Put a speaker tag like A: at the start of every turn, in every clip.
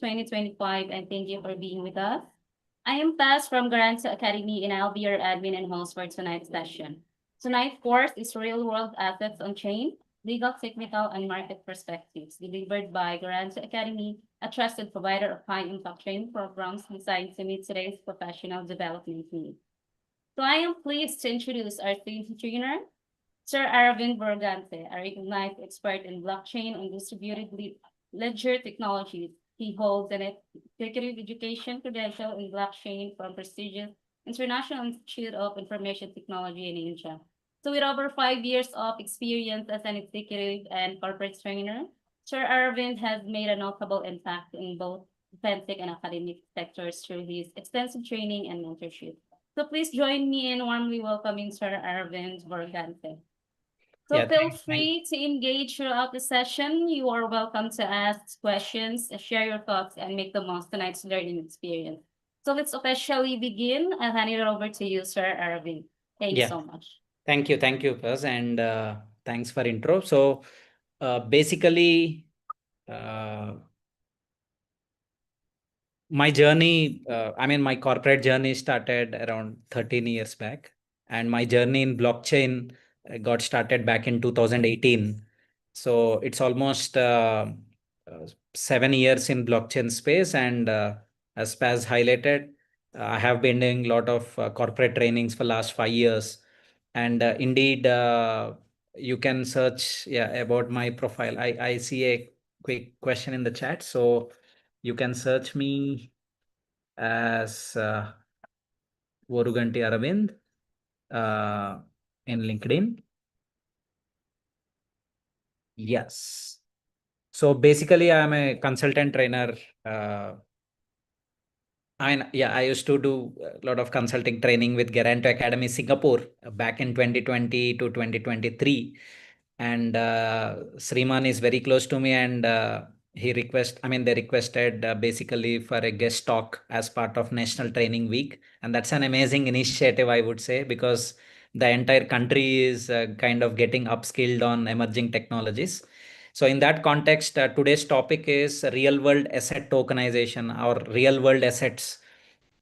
A: NTW2025, and thank you for being with us. I am Paz from Garanza Academy, and I'll be your admin and host for tonight's session. Tonight's course is Real-World Assets on Chain, Legal, Technical, and Market Perspectives, delivered by Garanza Academy, a trusted provider of high-impact training programs designed to meet today's professional development needs. So I am pleased to introduce our student trainer, Sir Aravind Borgante, a recognized expert in blockchain and distributed ledger technologies. He holds an executive education credential in blockchain from prestigious International Institute of Information Technology in India. So with over 5 years of experience as an executive and corporate trainer, Sir Aravind has made a notable impact in both authentic and academic sectors through his extensive training and mentorship. So please join me in warmly welcoming Sir Aravind Borgante. So
B: Yeah,
A: feel
B: thanks.
A: free to engage throughout the session. You are welcome to ask questions, share your thoughts, and make the most tonight's learning experience. So let's officially begin. I'll hand it over to you, Sir Aravind. Thanks so much.
B: Thank you, Paz, and thanks for intro. So basically, my journey, my corporate journey started around 13 years back, and my journey in blockchain got started back in 2018. So it's almost 7 years in blockchain space, and as Paz highlighted, I have been doing a lot of corporate trainings for last 5 years. And indeed, you can search about my profile. I see a quick question in the chat, so you can search me as Voruganti Aravind in LinkedIn. Yes. So basically, I'm a consultant trainer. I used to do a lot of consulting training with Garanto Academy Singapore back in 2020 to 2023. And Sriman is very close to me, and they requested basically for a guest talk as part of National Training Week. And that's an amazing initiative, I would say, because the entire country is kind of getting upskilled on emerging technologies. So in that context, today's topic is real world asset tokenization or real world assets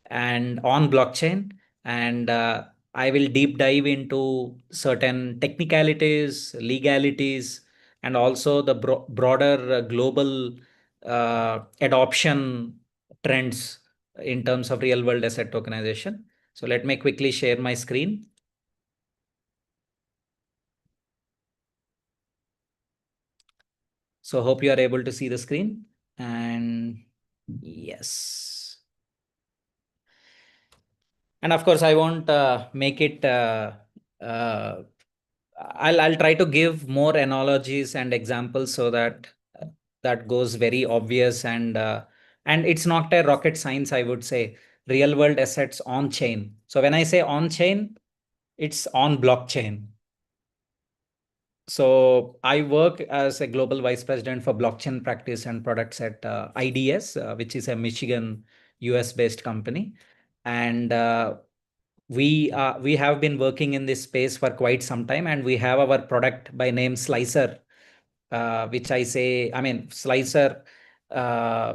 B: and on blockchain. And I will deep dive into certain technicalities, legalities, and also the broader global adoption trends in terms of real world asset tokenization. So let me quickly share my screen. So hope you are able to see the screen. And yes. And of course, I won't make it. I'll try to give more analogies and examples so that that goes very obvious, and it's not a rocket science, I would say. Real world assets on chain. So when I say on chain, it's on blockchain. So I work as a global vice president for blockchain practice and products at IDS, which is a Michigan, US based company. And we have been working in this space for quite some time, and we have our product by name Slicer, which Slicer,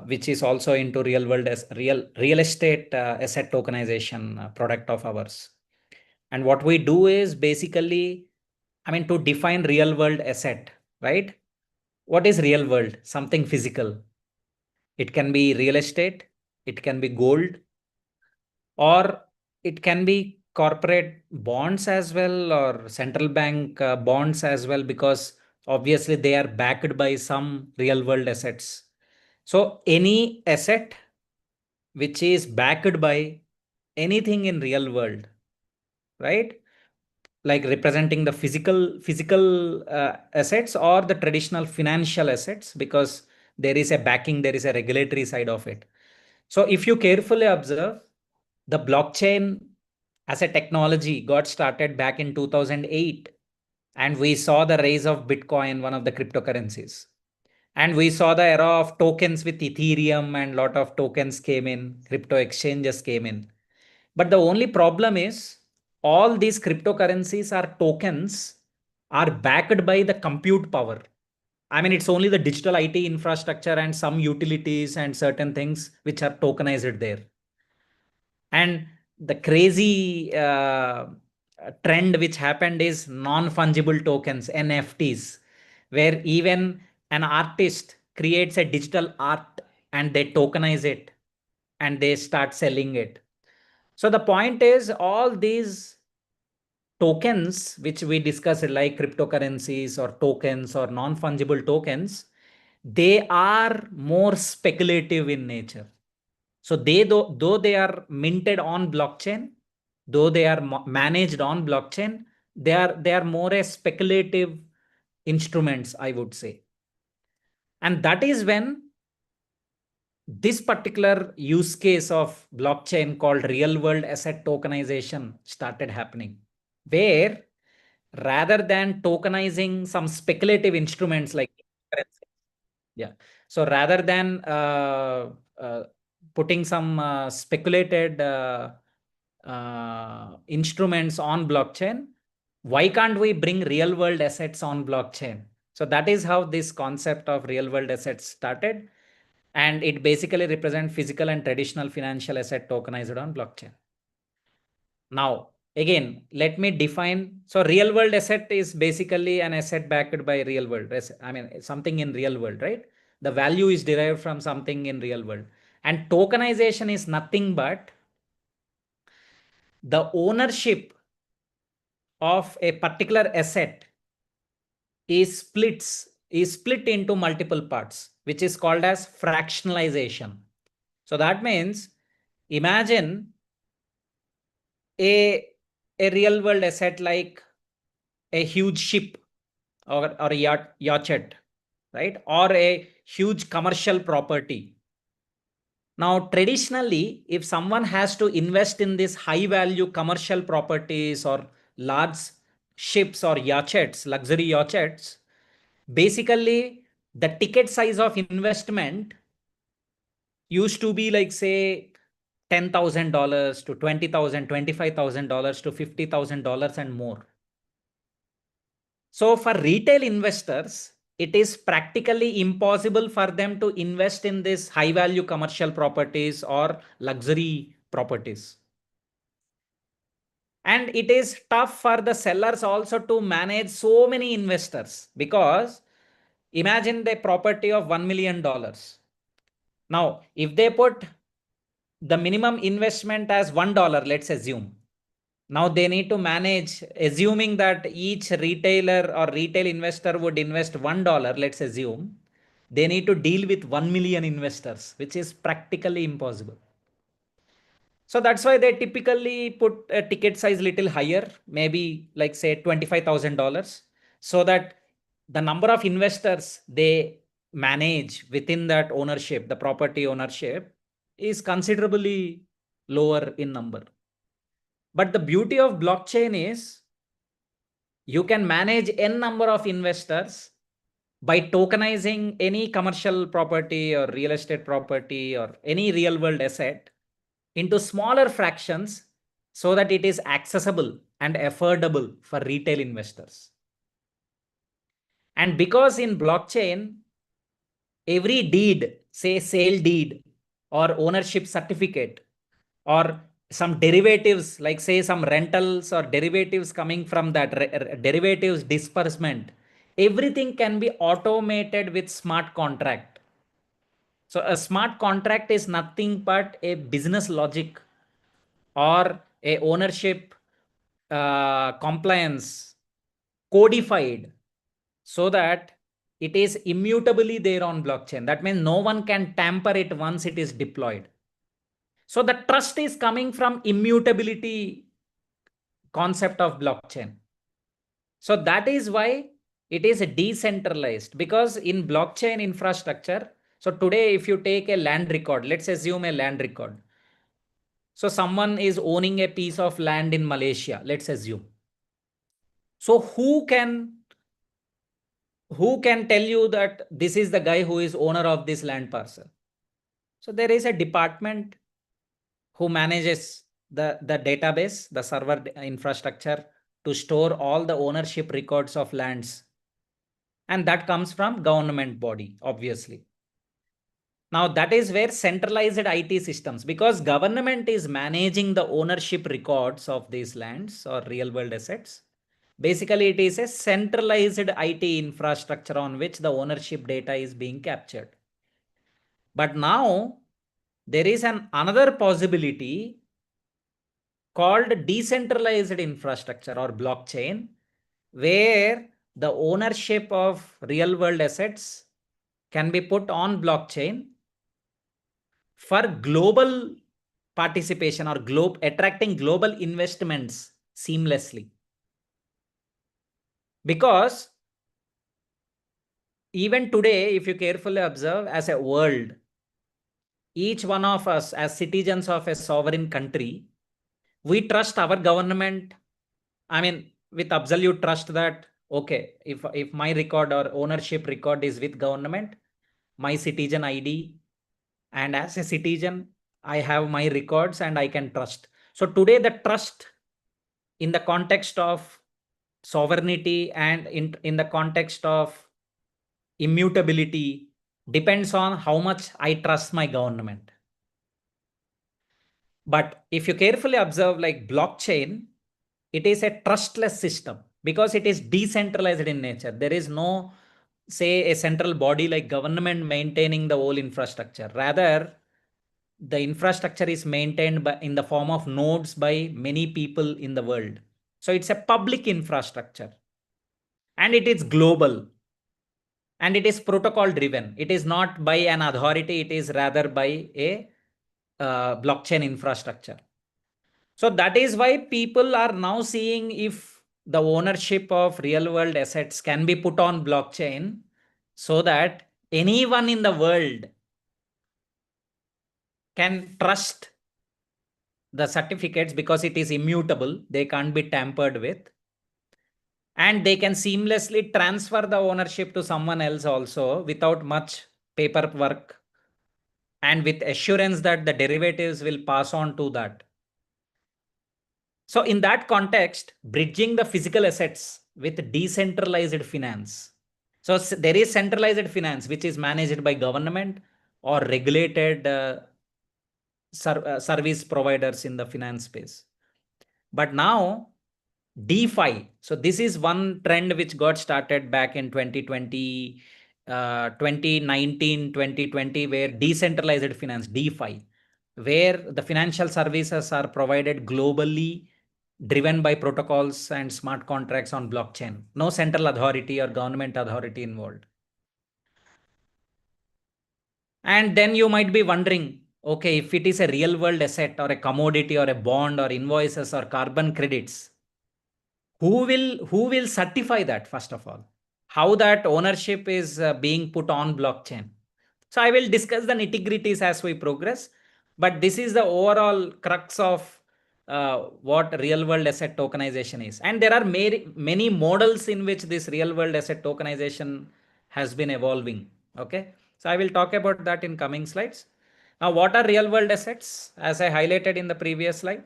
B: which is also into real world as real estate asset tokenization product of ours. And what we do is basically, to define real world asset, right? What is real world? Something physical. It can be real estate, it can be gold, or it can be corporate bonds as well, or central bank bonds as well, because obviously they are backed by some real world assets. So any asset which is backed by anything in real world, right? Like representing the physical assets or the traditional financial assets, because there is a backing, there is a regulatory side of it. So if you carefully observe, the blockchain as a technology got started back in 2008, and we saw the rise of Bitcoin, one of the cryptocurrencies. And we saw the era of tokens with Ethereum, and lot of tokens came in, crypto exchanges came in. But the only problem is all these cryptocurrencies are tokens are backed by the compute power. I mean, it's only the digital IT infrastructure and some utilities and certain things which are tokenized there. And the crazy trend which happened is non-fungible tokens, NFTs, where even an artist creates a digital art and they tokenize it and they start selling it. So the point is, all these tokens which we discussed, like cryptocurrencies or tokens or non-fungible tokens, they are more speculative in nature. So though they are minted on blockchain, though they are managed on blockchain, they are more a speculative instruments, I would say. And that is when this particular use case of blockchain called real world asset tokenization started happening, where rather than tokenizing some speculative instruments like currency, yeah. So rather than uh, putting some speculated instruments on blockchain, why can't we bring real world assets on blockchain? So that is how this concept of real world assets started. And it basically represents physical and traditional financial asset tokenized on blockchain. Now, again, let me define. So real world asset is basically an asset backed by real world. I mean, something in real world, right? The value is derived from something in real world. And tokenization is nothing but the ownership of a particular asset is split into multiple parts, which is called as fractionalization. So that means, imagine a real world asset like a huge ship or a yacht, right? Or a huge commercial property. Now, traditionally, if someone has to invest in this high value commercial properties or large ships or yachts, luxury yachts, basically the ticket size of investment used to be like, say, $10,000 to $20,000, $25,000 to $50,000 and more. So for retail investors, it is practically impossible for them to invest in this high value commercial properties or luxury properties. And it is tough for the sellers also to manage so many investors, because imagine the property of $1 million. Now, if they put the minimum investment as $1, let's assume. Now they need to manage, assuming that each retailer or retail investor would invest $1, let's assume, they need to deal with 1 million investors, which is practically impossible. So that's why they typically put a ticket size little higher, maybe like, say, $25,000, so that the number of investors they manage within that ownership, the property ownership, is considerably lower in number. But the beauty of blockchain is you can manage n number of investors by tokenizing any commercial property or real estate property or any real world asset into smaller fractions, so that it is accessible and affordable for retail investors. And because in blockchain, every deed, say sale deed or ownership certificate, or some derivatives, like, say, some rentals or derivatives coming from that derivatives disbursement, everything can be automated with smart contract. So a smart contract is nothing but a business logic or a ownership compliance codified, so that it is immutably there on blockchain. That means no one can tamper it once it is deployed. So the trust is coming from immutability concept of blockchain. So that is why it is decentralized, because in blockchain infrastructure, so today if you take a land record, let's assume a land record. So someone is owning a piece of land in Malaysia, let's assume. So who can tell you that this is the guy who is owner of this land parcel? So there is a department who manages the database, the server infrastructure to store all the ownership records of lands. and that comes from government body, obviously. Now that is where centralized IT systems, because government is managing the ownership records of these lands or real world assets. Basically, it is a centralized IT infrastructure on which the ownership data is being captured. But now there is another possibility called decentralized infrastructure or blockchain, where the ownership of real world assets can be put on blockchain for global participation or attracting global investments seamlessly. Because even today, if you carefully observe, as a world, each one of us as citizens of a sovereign country, we trust our government. I mean, with absolute trust that, okay, if my record or ownership record is with government, my citizen ID, and as a citizen, I have my records and I can trust. So today, the trust in the context of sovereignty and in the context of immutability depends on how much I trust my government. But if you carefully observe, like blockchain, it is a trustless system because it is decentralized in nature. There is no, say, a central body like government maintaining the whole infrastructure. Rather, the infrastructure is maintained in the form of nodes by many people in the world. So it's a public infrastructure and it is global and it is protocol driven. It is not by an authority, it is rather by a blockchain infrastructure. So that is why people are now seeing if the ownership of real world assets can be put on blockchain so that anyone in the world can trust the certificates because it is immutable, they can't be tampered with, and they can seamlessly transfer the ownership to someone else also without much paperwork and with assurance that the derivatives will pass on to that. So in that context, bridging the physical assets with decentralized finance. So there is centralized finance, which is managed by government or regulated service providers in the finance space. But now DeFi. So this is one trend which got started back in 2020, 2019, 2020, where decentralized finance, DeFi, where the financial services are provided globally, driven by protocols and smart contracts on blockchain. No central authority or government authority involved. And then you might be wondering, okay, if it is a real world asset or a commodity or a bond or invoices or carbon credits, who will certify that, first of all, how that ownership is being put on blockchain? So I will discuss the nitty-gritties as we progress, but this is the overall crux of what real world asset tokenization is. And there are many models in which this real world asset tokenization has been evolving. Okay, so I will talk about that in coming slides. Now, what are real world assets? As I highlighted in the previous slide,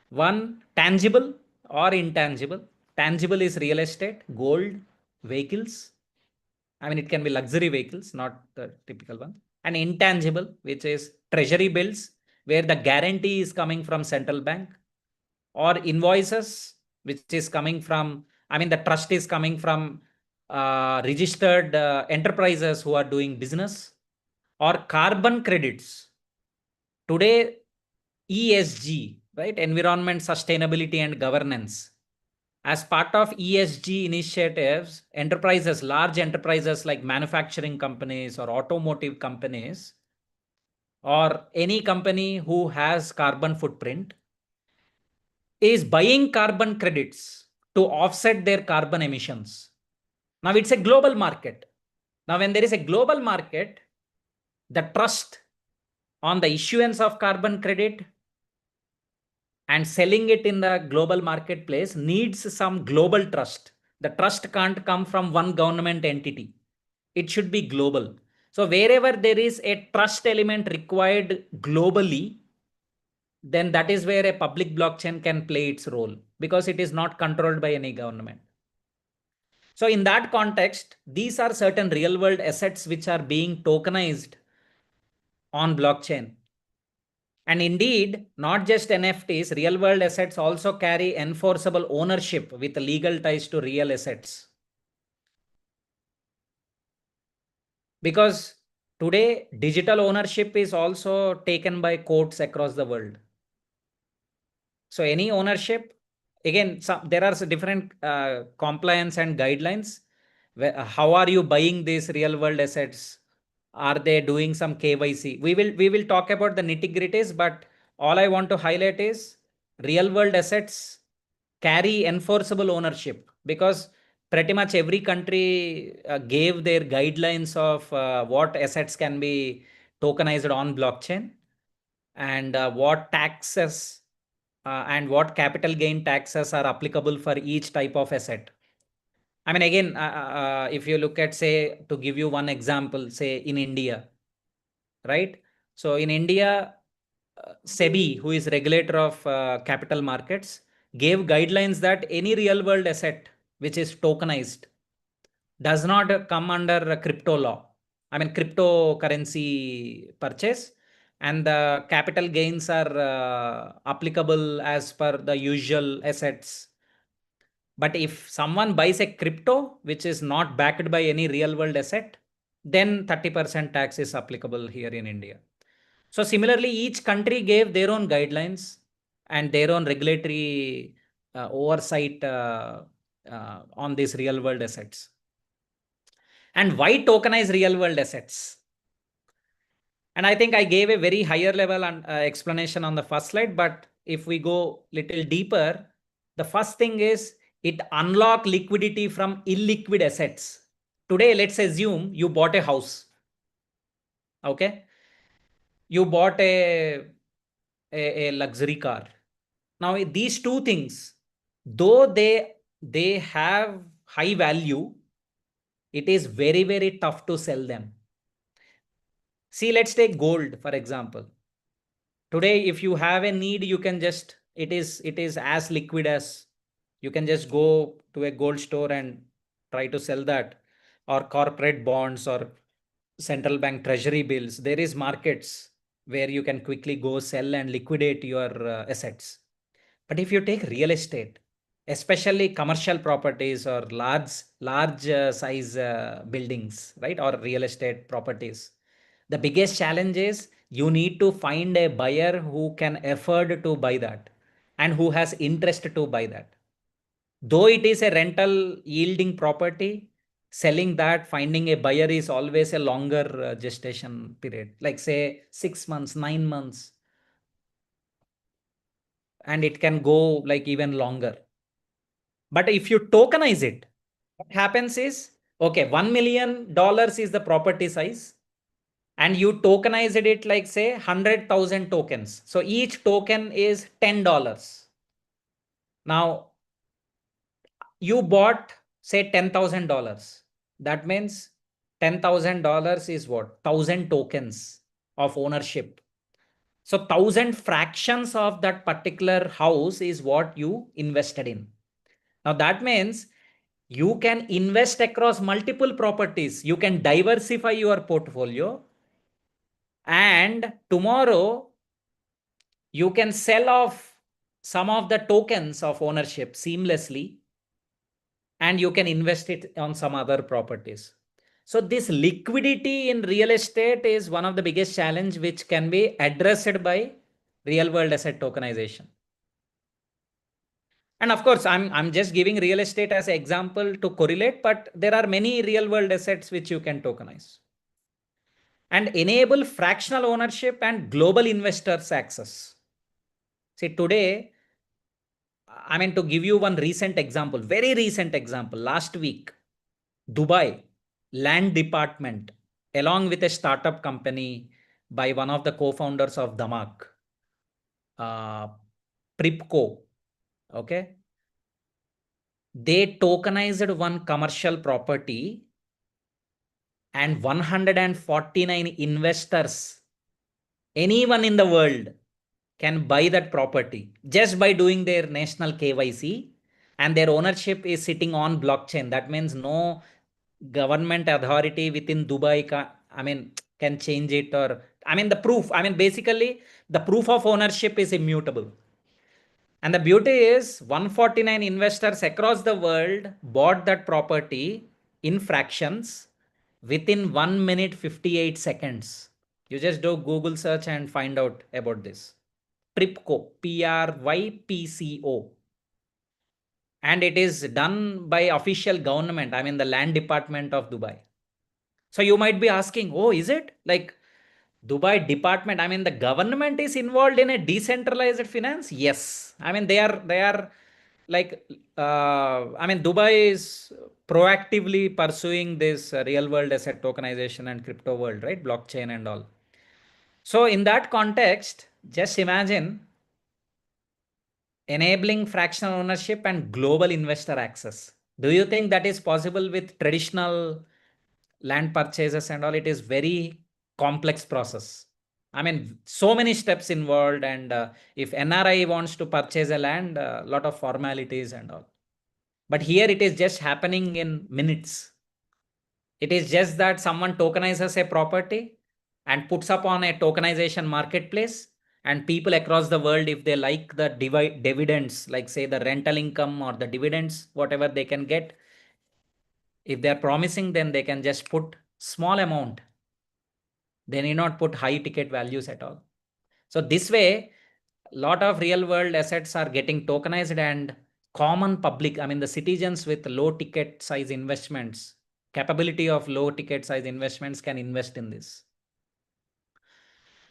B: one, tangible or intangible. Tangible is real estate, gold, vehicles. I mean, it can be luxury vehicles, not the typical one. And intangible, which is treasury bills, where the guarantee is coming from central bank, or invoices, which is coming from, I mean, the trust is coming from registered enterprises who are doing business, or carbon credits. Today, ESG, right? Environment, sustainability, and governance. As part of ESG initiatives, enterprises, large enterprises like manufacturing companies or automotive companies, or any company who has carbon footprint, is buying carbon credits to offset their carbon emissions. Now it's a global market. Now, when there is a global market, the trust on the issuance of carbon credit and selling it in the global marketplace needs some global trust. The trust can't come from one government entity. It should be global. So wherever there is a trust element required globally, then that is where a public blockchain can play its role because it is not controlled by any government. So in that context, these are certain real world assets which are being tokenized on blockchain. And indeed, not just NFTs, real world assets also carry enforceable ownership with legal ties to real assets. Because today, digital ownership is also taken by courts across the world. So any ownership, again, there are different compliance and guidelines. How are you buying these real world assets? Are they doing some KYC? We will talk about the nitty-gritties, but all I want to highlight is real world assets carry enforceable ownership, because pretty much every country gave their guidelines of what assets can be tokenized on blockchain, and what taxes and what capital gain taxes are applicable for each type of asset. I mean, again, if you look at, say, to give you one example, say in India, right? So in India, SEBI, who is regulator of capital markets, gave guidelines that any real world asset which is tokenized does not come under crypto law. I mean, cryptocurrency purchase, and the capital gains are applicable as per the usual assets. But if someone buys a crypto which is not backed by any real world asset, then 30% tax is applicable here in India. So similarly, each country gave their own guidelines and their own regulatory oversight on these real world assets. And why tokenize real world assets? And I think I gave a very higher level explanation on the first slide, but if we go little deeper, the first thing is it unlock liquidity from illiquid assets. Today, let's assume you bought a house. Okay. You bought a luxury car. Now, these two things, though they have high value, it is very, very tough to sell them. See, let's take gold, for example. Today, if you have a need, you can just, it is as liquid as you can just go to a gold store and try to sell that, or corporate bonds or central bank treasury bills. There is markets where you can quickly go sell and liquidate your assets. But if you take real estate, especially commercial properties or large size buildings, right, or real estate properties, the biggest challenge is you need to find a buyer who can afford to buy that and who has interest to buy that. Though it is a rental yielding property, selling that, finding a buyer is always a longer gestation period, like say 6 months, 9 months, and it can go like even longer. But if you tokenize it, what happens is, okay, $1 million is the property size, and you tokenized it like say 100,000 tokens. So each token is $10. Now you bought say $10,000. That means $10,000 is what? 1,000 tokens of ownership. So 1,000 fractions of that particular house is what you invested in. Now that means you can invest across multiple properties. You can diversify your portfolio, and tomorrow you can sell off some of the tokens of ownership seamlessly, and you can invest it on some other properties. So this liquidity in real estate is one of the biggest challenge which can be addressed by real world asset tokenization. And of course, I'm just giving real estate as an example to correlate, but there are many real world assets which you can tokenize and enable fractional ownership and global investors access. See, today, I mean, to give you one recent example, very recent example, last week, Dubai land department, along with a startup company by one of the co-founders of Damak, uh, Pripco, okay, they tokenized one commercial property, and 149 investors, anyone in the world, can buy that property just by doing their national KYC. and their ownership is sitting on blockchain. That means no government authority within Dubai can change it, or the proof. Basically the proof of ownership is immutable. And the beauty is 149 investors across the world bought that property in fractions within 1 minute 58 seconds. You just do Google search and find out about this. Pripco, Prypco. And it is done by official government, the land department of Dubai. So you might be asking, oh, is it like Dubai department? The government is involved in a decentralized finance. Yes, they are like Dubai is proactively pursuing this real world asset tokenization and crypto world, right? Blockchain and all. So in that context, just imagine enabling fractional ownership and global investor access. Do you think that is possible with traditional land purchases and all? It is very complex process. So many steps involved, and if NRI wants to purchase a land, a lot of formalities and all. But here it is just happening in minutes. It is just that someone tokenizes a property and puts up on a tokenization marketplace, and people across the world, if they like the dividends, like say the rental income or the dividends, whatever they can get, if they are promising, then they can just put small amount. They need not put high ticket values at all. So this way, a lot of real world assets are getting tokenized, and common public, the citizens with low ticket size investments, capability of low ticket size investments, can invest in this.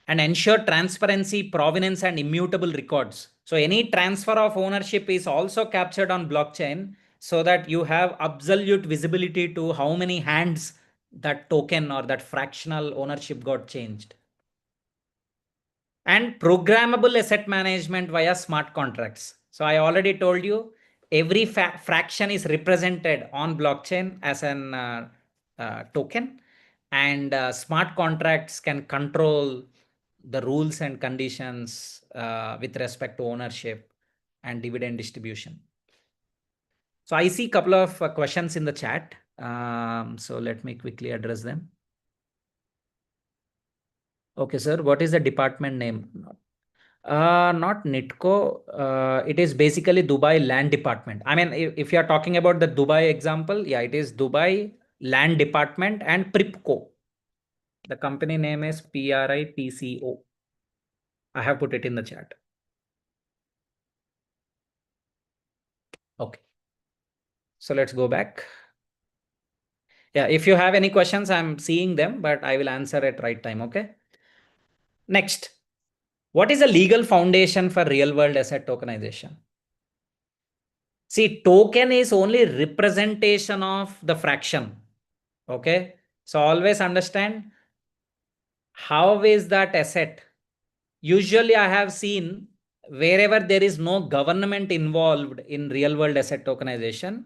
B: And ensure transparency, provenance, and immutable records. So any transfer of ownership is also captured on blockchain, so that you have absolute visibility to how many hands that token or that fractional ownership got changed. And programmable asset management via smart contracts. So I already told you, every fraction is represented on blockchain as an token, and smart contracts can control the rules and conditions with respect to ownership and dividend distribution. So I see a couple of questions in the chat. So let me quickly address them. Okay, sir, what is the department name? Not NITCO. It is basically Dubai Land Department. If you are talking about the Dubai example, yeah, it is Dubai Land Department and Pripco. The company name is Pripco. I have put it in the chat. Okay. So let's go back. Yeah, if you have any questions, I'm seeing them, but I will answer at right time. Okay. Next, what is the legal foundation for real world asset tokenization? See, token is only representation of the fraction. Okay. So always understand how is that asset. Usually I have seen wherever there is no government involved in real world asset tokenization,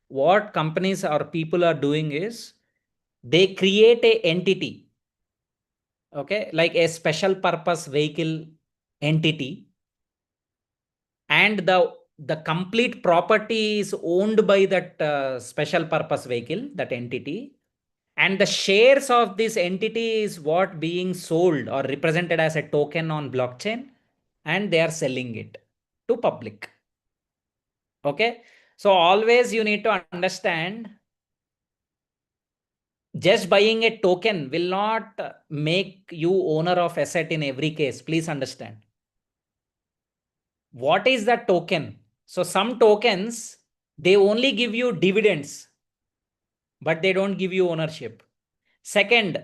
B: what companies or people are doing is they create a entity. Okay. Like a special purpose vehicle entity, and the complete property is owned by that special purpose vehicle, that entity, and the shares of this entity is what being sold or represented as a token on blockchain, and they are selling it to public. Okay, so always you need to understand, just buying a token will not make you owner of asset in every case. Please understand. What is the token? So some tokens, they only give you dividends, but they don't give you ownership. Second,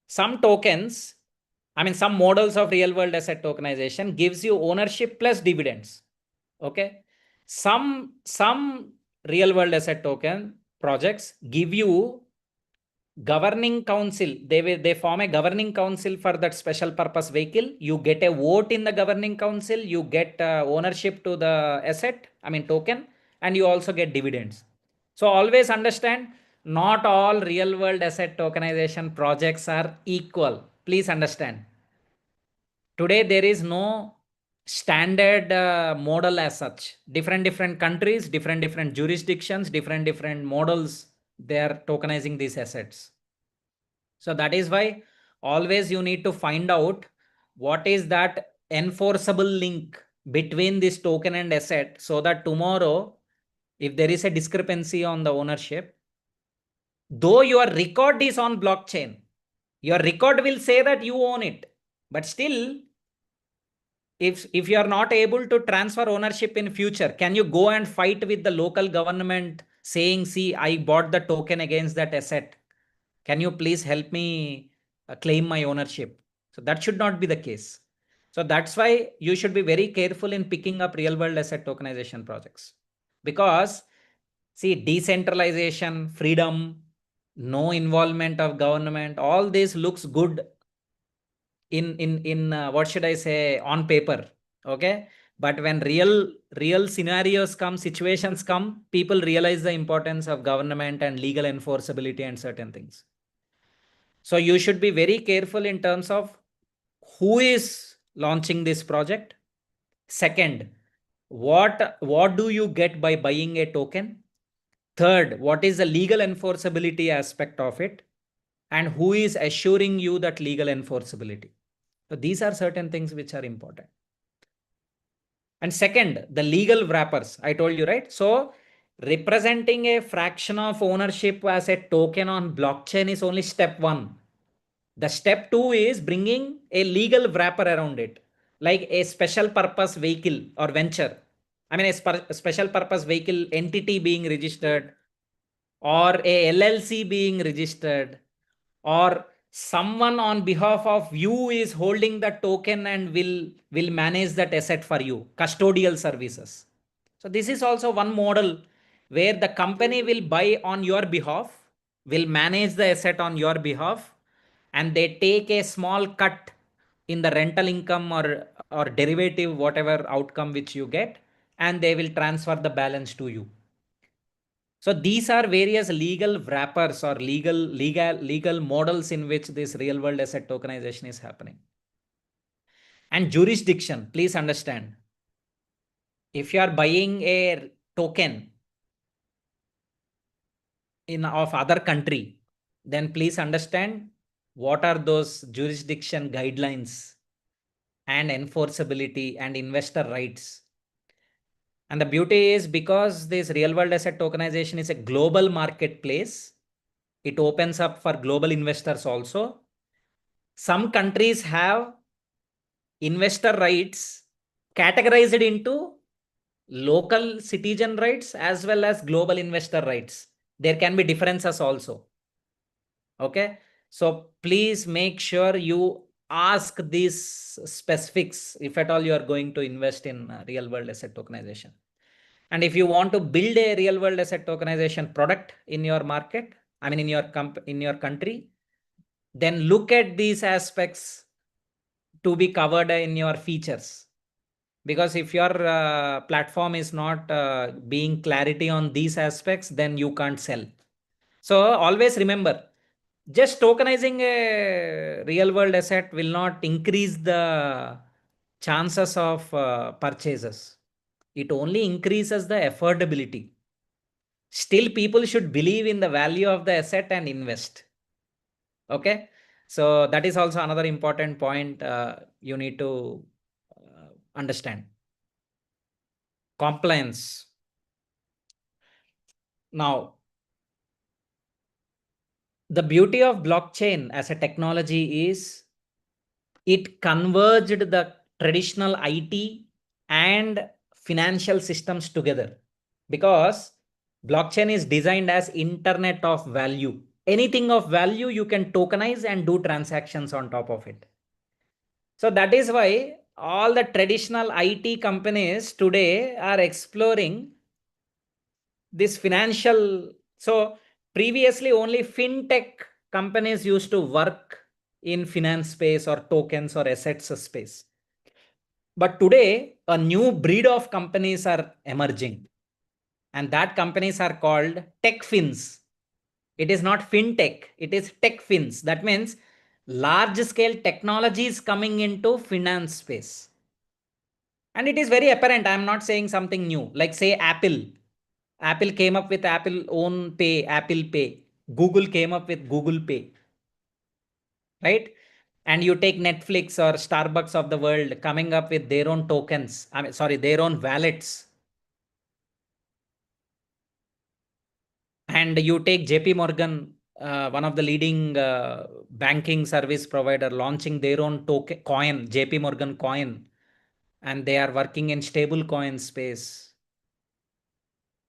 B: some tokens, some models of real world asset tokenization gives you ownership plus dividends. Okay. Some real world asset token projects give you governing council. They form a governing council for that special purpose vehicle. You get a vote in the governing council, you get ownership to the asset, token, and you also get dividends. So always understand, not all real world asset tokenization projects are equal. Please understand. Today there is no standard model as such. Different countries, different jurisdictions, different models, they are tokenizing these assets. So that is why always you need to find out what is that enforceable link between this token and asset, so that tomorrow, if there is a discrepancy on the ownership, though your record is on blockchain, your record will say that you own it, but still, if you are not able to transfer ownership in future, can you go and fight with the local government saying, see, I bought the token against that asset, can you please help me claim my ownership? So that should not be the case. So that's why you should be very careful in picking up real world asset tokenization projects, because see, decentralization, freedom, no involvement of government, all this looks good in what should I say, on paper. Okay, but when real scenarios come, situations come, people realize the importance of government and legal enforceability and certain things. So you should be very careful in terms of who is launching this project. Second, what do you get by buying a token? Third, what is the legal enforceability aspect of it? And who is assuring you that legal enforceability? So these are certain things which are important. And second, the legal wrappers, I told you, right? So representing a fraction of ownership as a token on blockchain is only step one. The step two is bringing a legal wrapper around it, like a special purpose vehicle or venture. I mean, a special purpose vehicle entity being registered, or a LLC being registered, or someone on behalf of you is holding the token and will manage that asset for you, custodial services. So this is also one model where the company will buy on your behalf, will manage the asset on your behalf, and they take a small cut in the rental income or derivative, whatever outcome which you get, and they will transfer the balance to you. So these are various legal wrappers or legal models in which this real world asset tokenization is happening. And jurisdiction, please understand, if you are buying a token in of other country, then please understand what are those jurisdiction guidelines and enforceability and investor rights. And the beauty is, because this real world asset tokenization is a global marketplace, it opens up for global investors also. Some countries have investor rights categorized into local citizen rights as well as global investor rights. There can be differences also. Okay. So please make sure you ask these specifics if at all you are going to invest in real world asset tokenization. And if you want to build a real world asset tokenization product in your market, I mean in your country, then look at these aspects to be covered in your features. Because if your platform is not being clarity on these aspects, then you can't sell. So always remember, just tokenizing a real world asset will not increase the chances of purchases. It only increases the affordability. Still, people should believe in the value of the asset and invest. Okay. So that is also another important point you need to understand. Compliance. Now, the beauty of blockchain as a technology is it converged the traditional IT and financial systems together, because blockchain is designed as internet of value. Anything of value you can tokenize and do transactions on top of it. So that is why all the traditional IT companies today are exploring this financial. So previously only fintech companies used to work in finance space or tokens or assets space. But today a new breed of companies are emerging, and that companies are called tech fins. It is not fintech, it is tech fins. That means large scale technology is coming into finance space. And it is very apparent. I'm not saying something new. Like say Apple. Apple came up with Apple own pay, Apple Pay. Google came up with Google Pay, right? And you take Netflix or Starbucks of the world coming up with their own tokens. I mean, sorry, their own wallets. And you take JP Morgan, one of the leading banking service provider, launching their own token coin, JP Morgan coin, and they are working in stable coin space.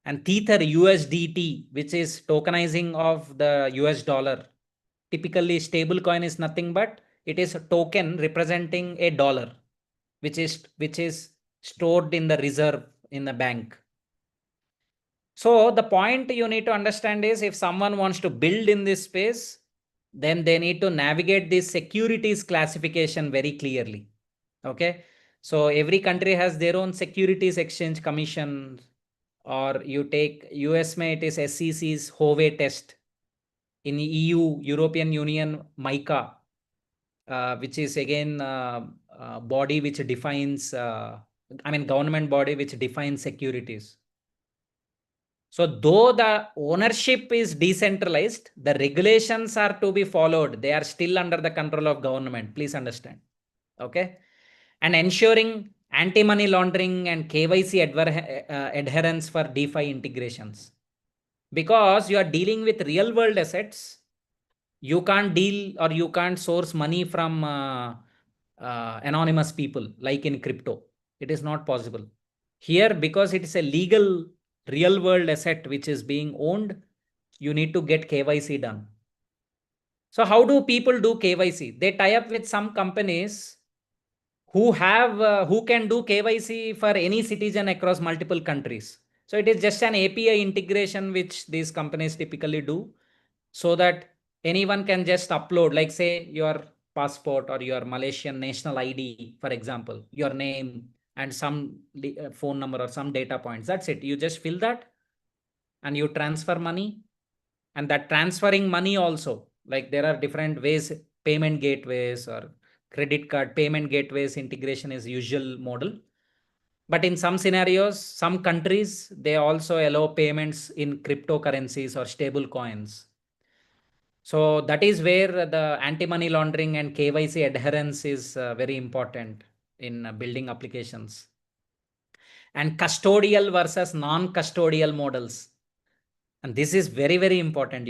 B: And Tether USDT, which is tokenizing of the US dollar. Typically, stable coin is nothing but it is a token representing a dollar, which is stored in the reserve in the bank. So the point you need to understand is if someone wants to build in this space, then they need to navigate this securities classification very clearly. Okay. So every country has their own securities exchange commission, or you take US may it is SEC's Hove test. In EU, European Union, MICA, which is again body which defines, I mean government body which defines securities. So though the ownership is decentralized, the regulations are to be followed. They are still under the control of government. Please understand. Okay. And ensuring anti-money laundering and KYC adherence for DeFi integrations. Because you are dealing with real world assets, you can't deal or you can't source money from anonymous people like in crypto. It is not possible. Here, because it is a legal real world asset which is being owned, you need to get KYC done. So how do people do KYC? They tie up with some companies who can do KYC for any citizen across multiple countries. So it is just an API integration which these companies typically do, so that anyone can just upload, like say your passport or your Malaysian national ID, for example, your name and some phone number or some data points. That's it. You just fill that and you transfer money. And that transferring money also, like there are different ways, payment gateways or credit card payment gateways integration is usual model. But in some scenarios, some countries, they also allow payments in cryptocurrencies or stable coins. So that is where the anti-money laundering and KYC adherence is very important in building applications. And custodial versus non-custodial models. And this is very, very important,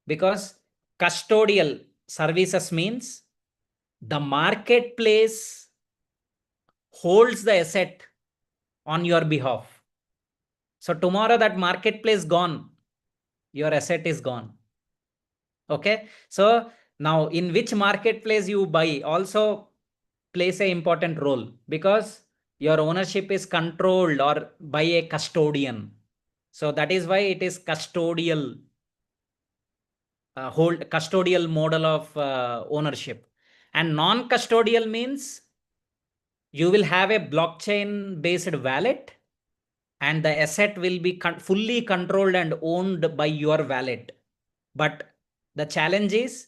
B: because custodial services means the marketplace holds the asset on your behalf. So tomorrow that marketplace gone, your asset is gone. Okay. So now in which marketplace you buy also plays a important role, because your ownership is controlled or by a custodian. So that is why it is custodial, hold custodial model of ownership. And non-custodial means you will have a blockchain based wallet and the asset will be fully controlled and owned by your wallet. But the challenge is,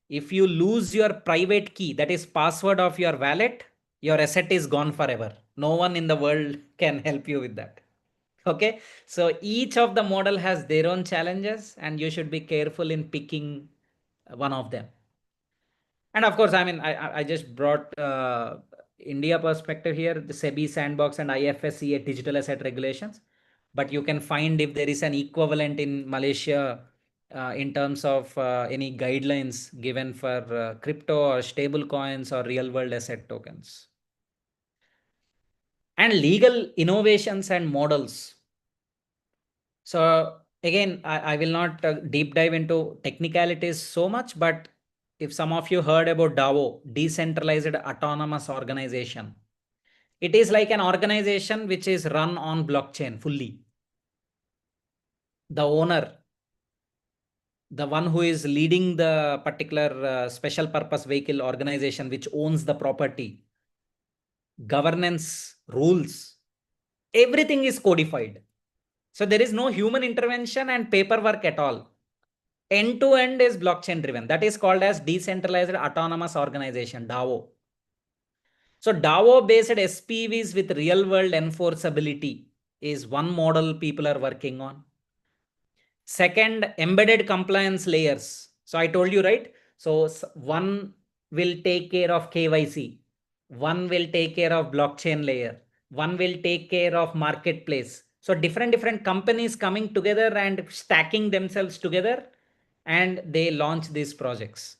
B: if you lose your private key, that is password of your wallet, your asset is gone forever. No one in the world can help you with that. Okay. So each of the model has their own challenges and you should be careful in picking one of them. And of course, I mean, I just brought India perspective here, the SEBI sandbox and IFSCA digital asset regulations. But you can find if there is an equivalent in Malaysia in terms of any guidelines given for crypto or stable coins or real world asset tokens. And legal innovations and models. So again, I will not deep dive into technicalities so much, but if some of you heard about DAO, decentralized autonomous organization, it is like an organization which is run on blockchain fully. The owner, the one who is leading the particular special purpose vehicle organization which owns the property, governance rules, everything is codified. So there is no human intervention and paperwork at all. End to end is blockchain driven. That is called as decentralized autonomous organization, DAO. So DAO-based SPVs with real-world enforceability is one model people are working on. Second, embedded compliance layers. So I told you, right? So one will take care of KYC, one will take care of blockchain layer, one will take care of marketplace. So different companies coming together and stacking themselves together, and they launch these projects.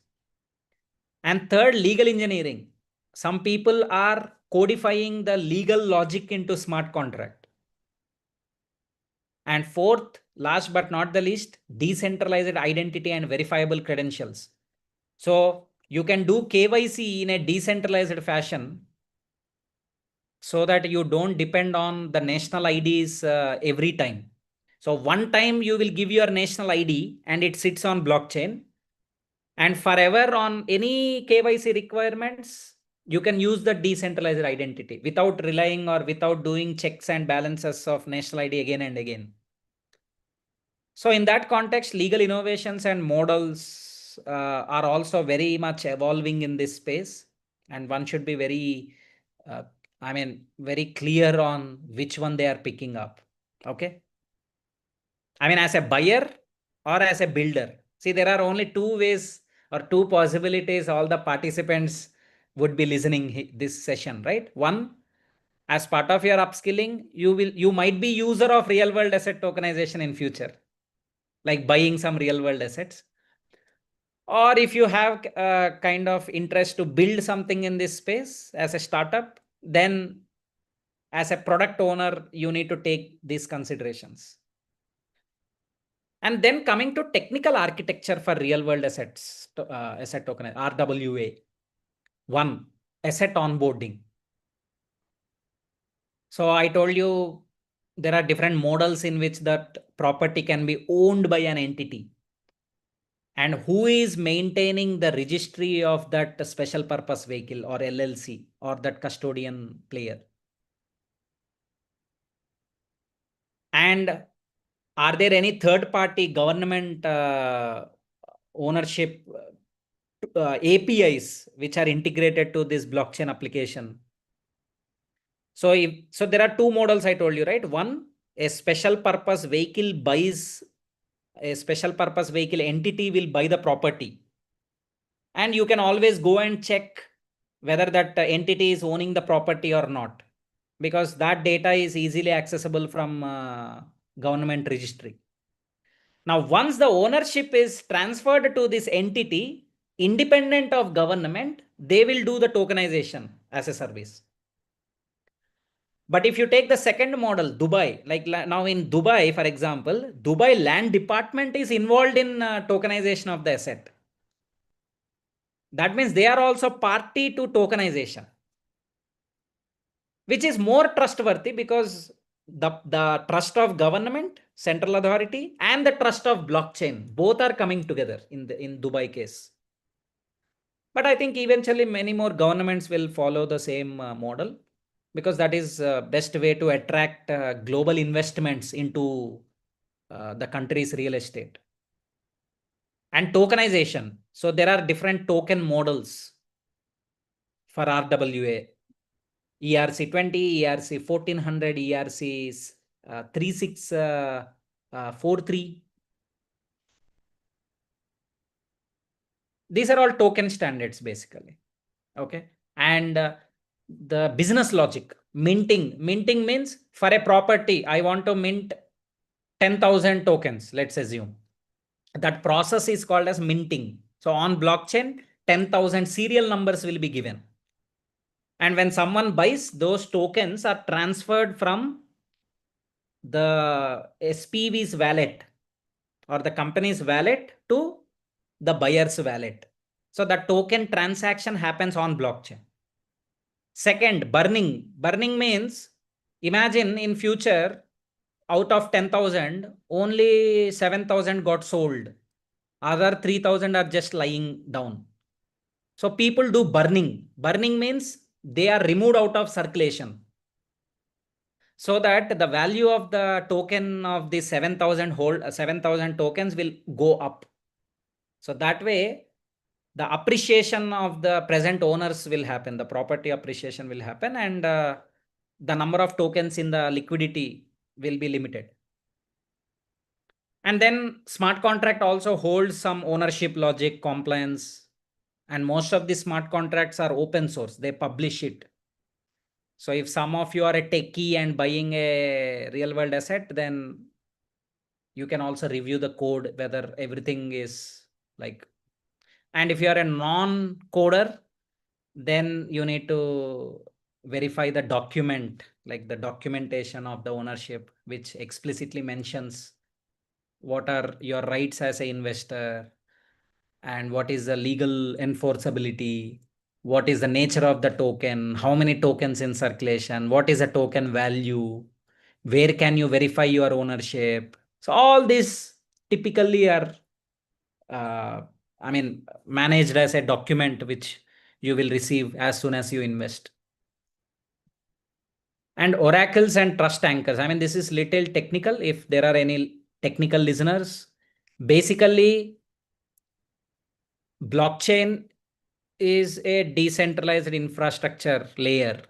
B: And third, legal engineering. Some people are codifying the legal logic into smart contract. And fourth, last but not the least, decentralized identity and verifiable credentials. So you can do KYC in a decentralized fashion so that you don't depend on the national IDs every time. So one time you will give your national ID and it sits on blockchain, and forever on any KYC requirements, you can use the decentralized identity without relying or without doing checks and balances of national ID again and again. So in that context, legal innovations and models are also very much evolving in this space, and one should be very, very clear on which one they are picking up. Okay. I mean, as a buyer or as a builder. See, there are only two ways or two possibilities all the participants would be listening this session, right? One, as part of your upskilling, you might be user of real world asset tokenization in future, like buying some real world assets. Or if you have a kind of interest to build something in this space as a startup, then as a product owner, you need to take these considerations. And then coming to technical architecture for real world assets, asset token, RWA. One, asset onboarding. So I told you there are different models in which that property can be owned by an entity. And who is maintaining the registry of that special purpose vehicle or LLC or that custodian player? And are there any third party government ownership APIs which are integrated to this blockchain application? So there are two models I told you, right? One, a special purpose vehicle buys a special purpose vehicle entity will buy the property, and you can always go and check whether that entity is owning the property or not, because that data is easily accessible from government registry. Now, once the ownership is transferred to this entity, independent of government, they will do the tokenization as a service. But if you take the second model, Dubai, like now in Dubai, for example, Dubai land department is involved in tokenization of the asset. That means they are also party to tokenization, which is more trustworthy because the trust of government, central authority, and the trust of blockchain, both are coming together in Dubai case. But I think eventually many more governments will follow the same model, because that is best way to attract global investments into the country's real estate. And tokenization. So there are different token models for RWA. ERC20, ERC 1400, ERC 3643. These are all token standards basically. Okay. And the business logic, minting. Minting means for a property, I want to mint 10,000 tokens, let's assume. That process is called as minting. So on blockchain, 10,000 serial numbers will be given. And when someone buys, those tokens are transferred from the SPV's wallet or the company's wallet to the buyer's wallet. So the token transaction happens on blockchain. Second, burning. Burning means, imagine in future, out of 10,000, only 7,000 got sold. Other 3,000 are just lying down. So people do burning. Burning means they are removed out of circulation, so that the value of the token of the 7,000 tokens will go up. So that way, the appreciation of the present owners will happen, the property appreciation will happen, and the number of tokens in the liquidity will be limited. And then smart contract also holds some ownership logic, compliance, and most of the smart contracts are open source. They publish it. So if some of you are a techie and buying a real world asset, then you can also review the code whether everything is like. And if you are a non-coder, then you need to verify the document, like the documentation of the ownership, which explicitly mentions what are your rights as an investor and what is the legal enforceability, what is the nature of the token, how many tokens in circulation, what is the token value, where can you verify your ownership. So all these typically are uh, managed as a document which you will receive as soon as you invest. And oracles and trust anchors. This is little technical. If there are any technical listeners, basically, blockchain is a decentralized infrastructure layer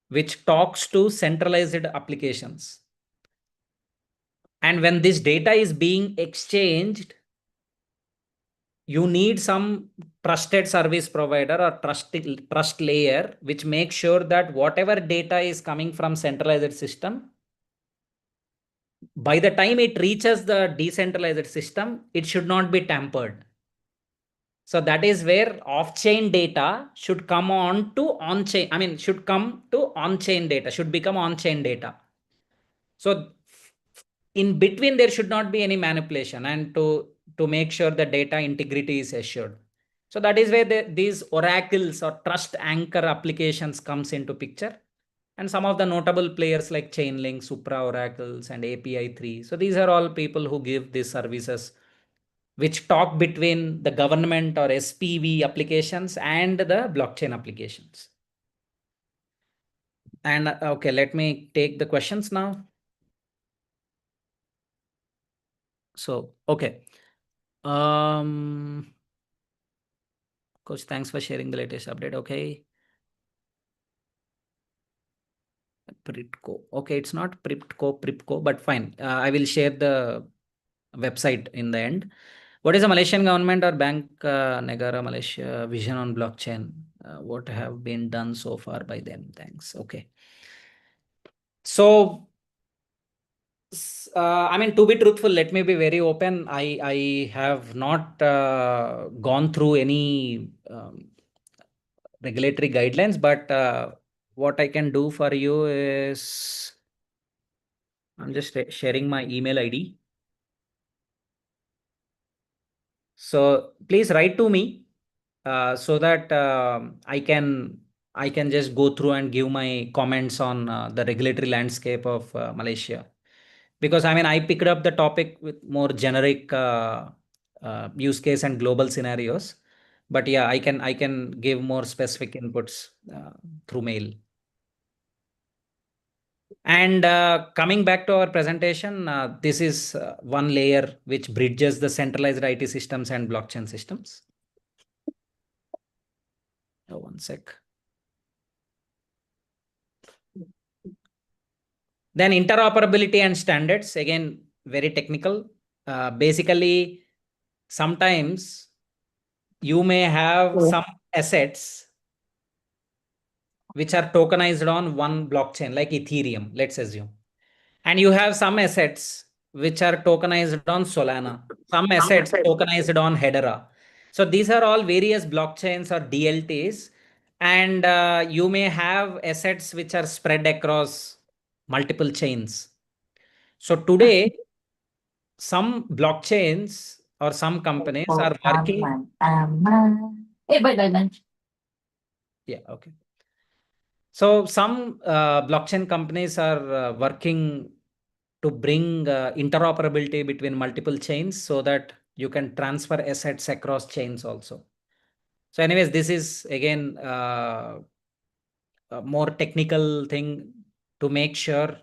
B: which talks to centralized applications. And when this data is being exchanged, you need some trusted service provider or trust layer which makes sure that whatever data is coming from centralized system, by the time it reaches the decentralized system, it should not be tampered. So that is where off-chain data should come on to on-chain, should come to on-chain data, should become on-chain data. So in between, there should not be any manipulation and to make sure the data integrity is assured. So that is where these oracles or trust anchor applications comes into picture. And some of the notable players like Chainlink, Supra Oracles, and API3. So these are all people who give these services which talk between the government or SPV applications and the blockchain applications. And okay, let me take the questions now. So, okay. Coach, thanks for sharing the latest update. Okay. Pritco. Okay, it's not Pripco, but fine. I will share the website in the end. What is the Malaysian government or Bank Negara Malaysia vision on blockchain? What have been done so far by them? Thanks. Okay. So, to be truthful, let me be very open. I have not gone through any regulatory guidelines, but what I can do for you is I'm just sharing my email ID. So please write to me so that I can just go through and give my comments on the regulatory landscape of Malaysia. Because I picked up the topic with more generic use case and global scenarios. But yeah, I can give more specific inputs through mail. And coming back to our presentation, this is one layer which bridges the centralized IT systems and blockchain systems. Oh, one sec. Then interoperability and standards, again, very technical. Basically, sometimes you may have some assets which are tokenized on one blockchain, like Ethereum, let's assume. And you have some assets which are tokenized on Solana, some assets tokenized on Hedera. So these are all various blockchains or DLTs. And you may have assets which are spread across multiple chains. So today, some blockchains or some companies are working. Yeah, okay. So some blockchain companies are working to bring interoperability between multiple chains so that you can transfer assets across chains also. So anyways, this is again a more technical thing to make sure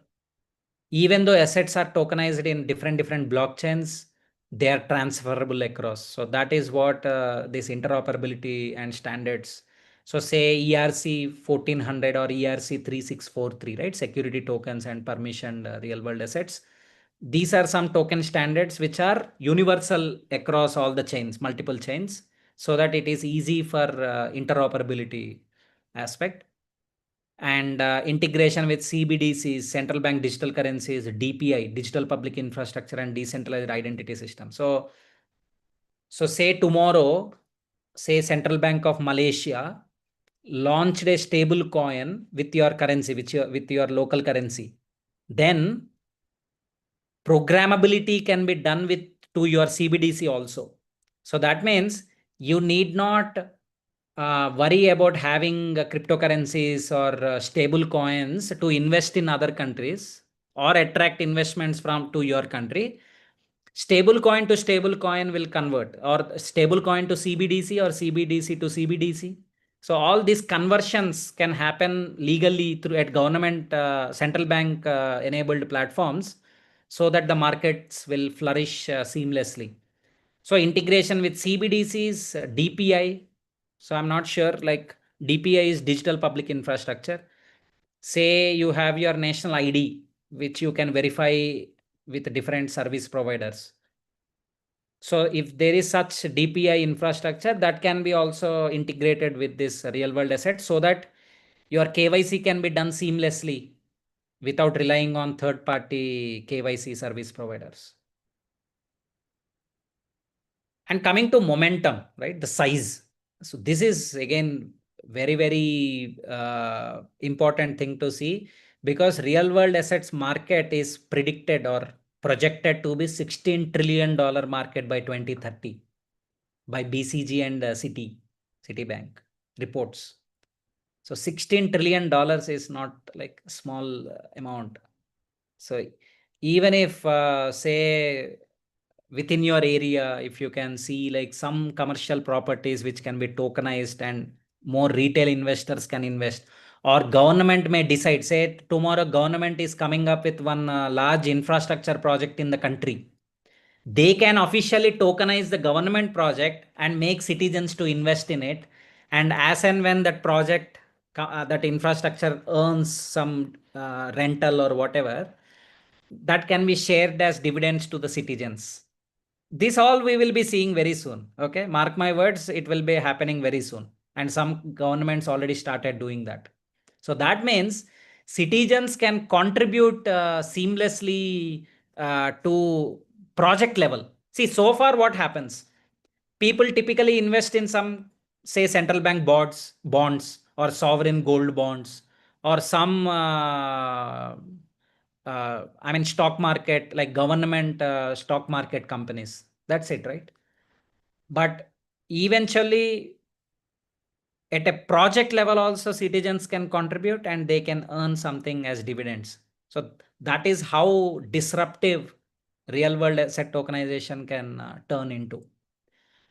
B: even though assets are tokenized in different blockchains, they are transferable across. So that is what this interoperability and standards. So say ERC 1400 or ERC 3643, right? Security tokens and permissioned real world assets. These are some token standards which are universal across all the chains, multiple chains, so that it is easy for interoperability aspect. And integration with CBDCs, central bank digital currencies, DPI, digital public infrastructure, and decentralized identity system. So say tomorrow, say Central Bank of Malaysia launched a stable coin with your currency, with your local currency, then programmability can be done with to your CBDC also. So that means you need not worry about having cryptocurrencies or stable coins to invest in other countries or attract investments from to your country. Stable coin to stable coin will convert, or stable coin to CBDC or CBDC to CBDC. So all these conversions can happen legally through at government central bank enabled platforms, so that the markets will flourish seamlessly. So integration with CBDCs, DPI. So I'm not sure, like DPI is digital public infrastructure. Say you have your national ID, which you can verify with different service providers. So if there is such DPI infrastructure, that can be also integrated with this real world asset, so that your KYC can be done seamlessly without relying on third party KYC service providers. And coming to momentum, right? The size. So this is again very important thing to see, because real world assets market is predicted or projected to be $16 trillion market by 2030 by BCG and Citibank reports. So $16 trillion is not like small amount. So even if say within your area, if you can see like some commercial properties which can be tokenized and more retail investors can invest, or government may decide, say tomorrow government is coming up with one large infrastructure project in the country, they can officially tokenize the government project and make citizens to invest in it. And as and when that project, that infrastructure earns some rental or whatever, that can be shared as dividends to the citizens. This all we will be seeing very soon. Okay, mark my words, it will be happening very soon. And some governments already started doing that. So that means citizens can contribute seamlessly to project level. See, so far what happens? People typically invest in some, say, central bank bonds or sovereign gold bonds, or some I mean stock market, like government stock market companies. That's it, right? But eventually at a project level also citizens can contribute and they can earn something as dividends. So that is how disruptive real world asset tokenization can turn into.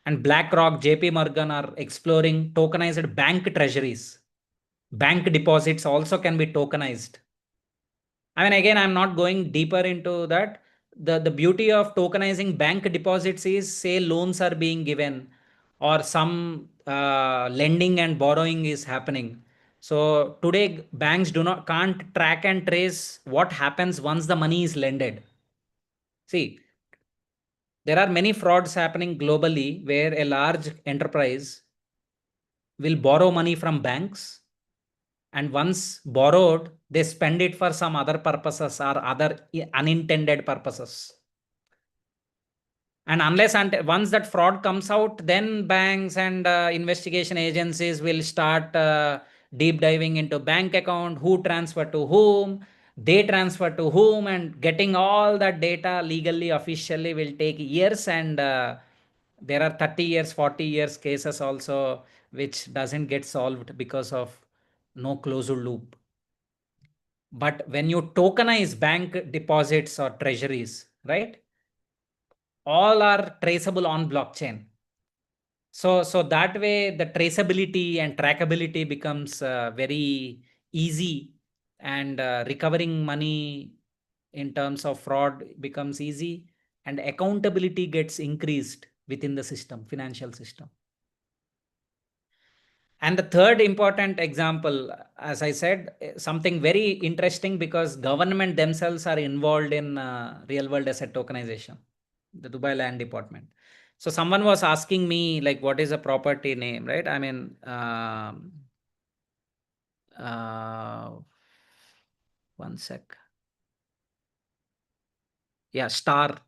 B: And BlackRock, JP Morgan are exploring tokenized bank treasuries. Bank deposits also can be tokenized. I mean, again, I'm not going deeper into that. The beauty of tokenizing bank deposits is, say, loans are being given, or some lending and borrowing is happening. So today, banks can't track and trace what happens once the money is lended. See, there are many frauds happening globally where a large enterprise will borrow money from banks, and once borrowed they spend it for some other purposes or other unintended purposes. And unless and once that fraud comes out, then banks and investigation agencies will start deep diving into bank account, who transfer to whom, they transfer to whom, and getting all that data legally officially will take years. And there are 30 years 40 years cases also which doesn't get solved because of no closed loop. But when you tokenize bank deposits or treasuries, right, all are traceable on blockchain. So that way the traceability and trackability becomes very easy, and recovering money in terms of fraud becomes easy, and accountability gets increased within the system, financial system. And the third important example, as I said, something very interesting because government themselves are involved in real world asset tokenization, the Dubai Land Department. So someone was asking me like, what is a property name, right? I mean, one sec. Yeah, star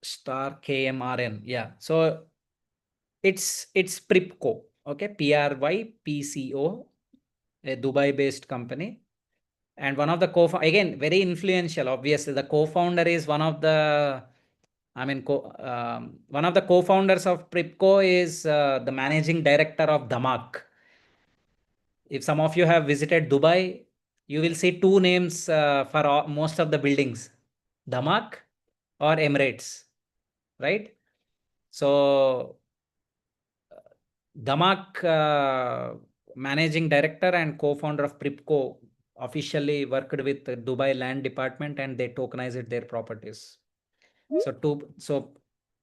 B: KMRN. Yeah. So it's Pripco. Okay. PRYPCO, a Dubai-based company. And one of the again, very influential, obviously. The co-founder is one of the, one of the co-founders of Pripco is the managing director of Damak. If some of you have visited Dubai, you will see two names for most of the buildings, Damak or Emirates, right? So Damak, managing director and co-founder of Pripco, officially worked with the Dubai Land Department and they tokenized their properties. So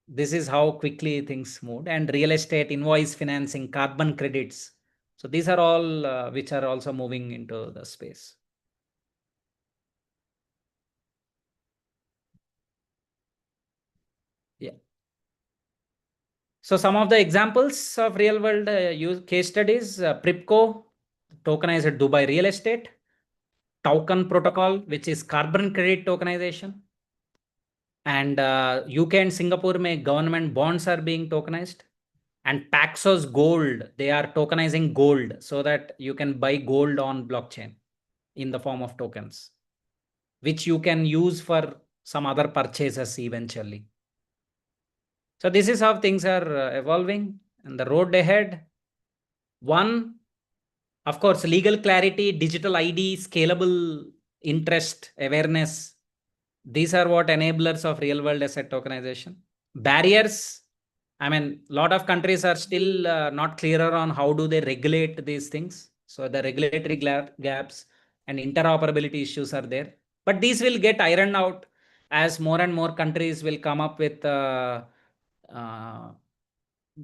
B: this is how quickly things moved. And real estate, invoice financing, carbon credits. So these are all which are also moving into the space. Yeah. So some of the examples of real world use case studies, Pripco tokenized Dubai real estate, token protocol, which is carbon credit tokenization. And UK and Singapore government bonds are being tokenized. And Paxos Gold, they are tokenizing gold so that you can buy gold on blockchain in the form of tokens, which you can use for some other purchases eventually. So this is how things are evolving and the road ahead. One, of course, legal clarity, digital ID, scalable interest, awareness. These are what enablers of real world asset tokenization. Barriers, I mean, a lot of countries are still not clearer on how do they regulate these things. So the regulatory gaps and interoperability issues are there. But these will get ironed out as more and more countries will come up with uh,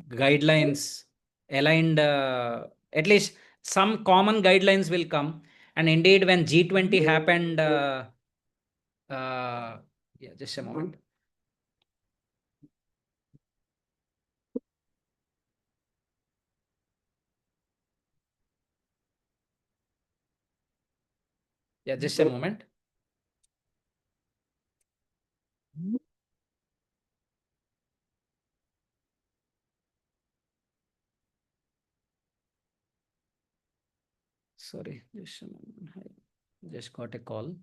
B: guidelines aligned, at least some common guidelines will come. And indeed, when G20 happened, yeah, just a moment. Yeah, just a moment. Sorry, just a moment. I just got a call.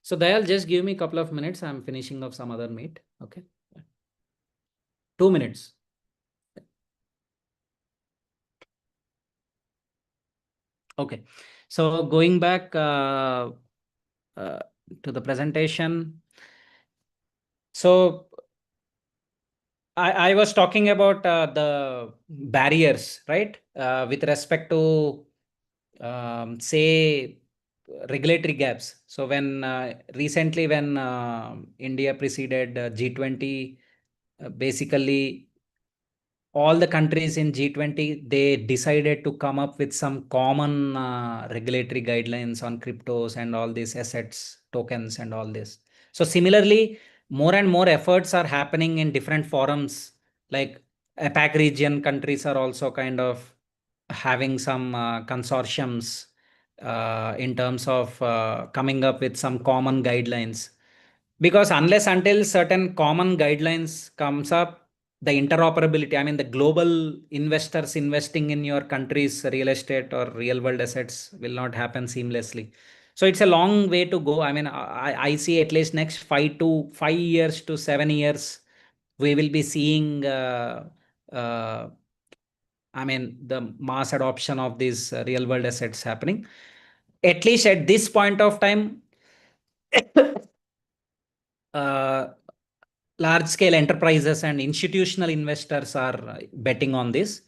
B: So Dayal, just give me a couple of minutes. I'm finishing up some other meet. Okay. 2 minutes. Okay. So going back to the presentation. So I was talking about the barriers, right? With respect to, say, regulatory gaps. So when recently when India preceded G20, basically all the countries in G20, they decided to come up with some common regulatory guidelines on cryptos and all these assets, tokens and all this. So similarly, more and more efforts are happening in different forums, like APAC region countries are also kind of having some consortiums in terms of coming up with some common guidelines. Because unless until certain common guidelines comes up, the interoperability, I mean, the global investors investing in your country's real estate or real world assets will not happen seamlessly. So it's a long way to go. I mean, I see at least next 5 years to 7 years, we will be seeing, uh, I mean, the mass adoption of these real world assets happening. At least at this point of time, uh, large scale enterprises and institutional investors are betting on this.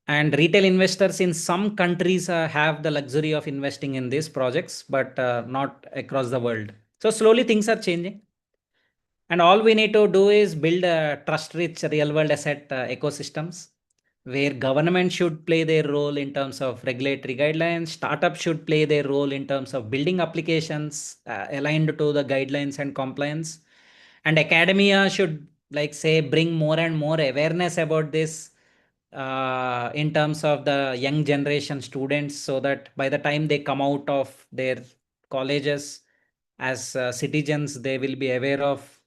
B: And retail investors in some countries have the luxury of investing in these projects, but not across the world. So slowly things are changing. And all we need to do is build a trust-rich real-world asset ecosystems where government should play their role in terms of regulatory guidelines, startups should play their role in terms of building applications aligned to the guidelines and compliance, and academia should, like say, bring more and more awareness about this in terms of the young generation students, so that by the time they come out of their colleges as citizens, they will be aware of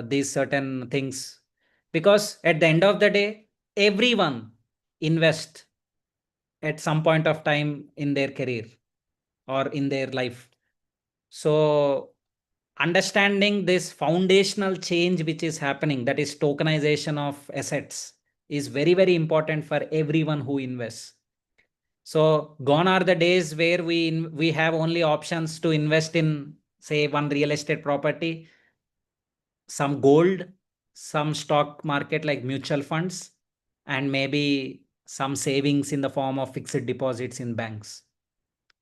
B: these certain things. Because at the end of the day, everyone invest at some point of time in their career or in their life. So understanding this foundational change which is happening, that is tokenization of assets, is very, very important for everyone who invests. So gone are the days where we have only options to invest in, say, one real estate property, some gold, some stock market like mutual funds, and maybe some savings in the form of fixed deposits in banks.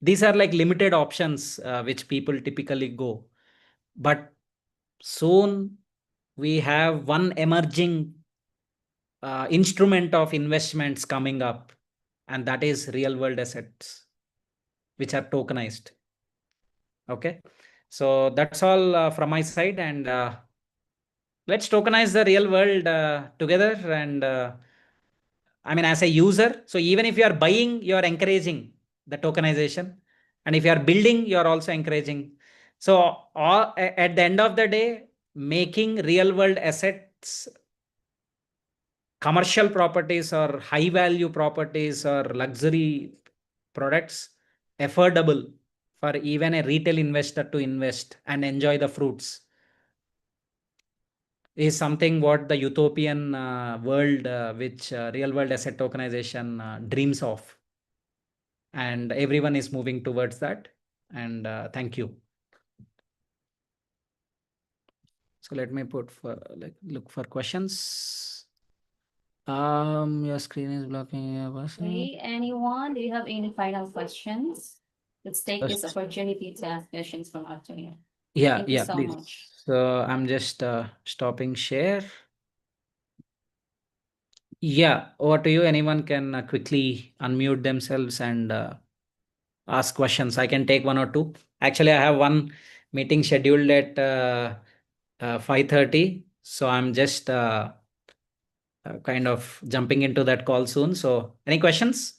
B: These are like limited options which people typically go. But soon we have one emerging instrument of investments coming up, and that is real world assets, which are tokenized. Okay. So that's all from my side. And let's tokenize the real world together. And I mean, as a user, so even if you are buying, you are encouraging the tokenization. And if you are building, you are also encouraging. So at the end of the day, making real world assets, commercial properties or high value properties or luxury products, affordable for even a retail investor to invest and enjoy the fruits, is something what the utopian world which real world asset tokenization dreams of, and everyone is moving towards that. And thank you. So let me put for like look for questions. Your screen is blocking your person.
A: Okay, anyone, do you have any final questions? Let's take this
B: Yes.
A: opportunity to ask questions from our here.
B: Yeah,
A: Thank you
B: yeah,
A: so
B: please.
A: much.
B: So I'm just stopping share. Yeah, over to you. Anyone can quickly unmute themselves and ask questions. I can take one or two. Actually, I have one meeting scheduled at 5:30. So I'm just kind of jumping into that call soon. So any questions?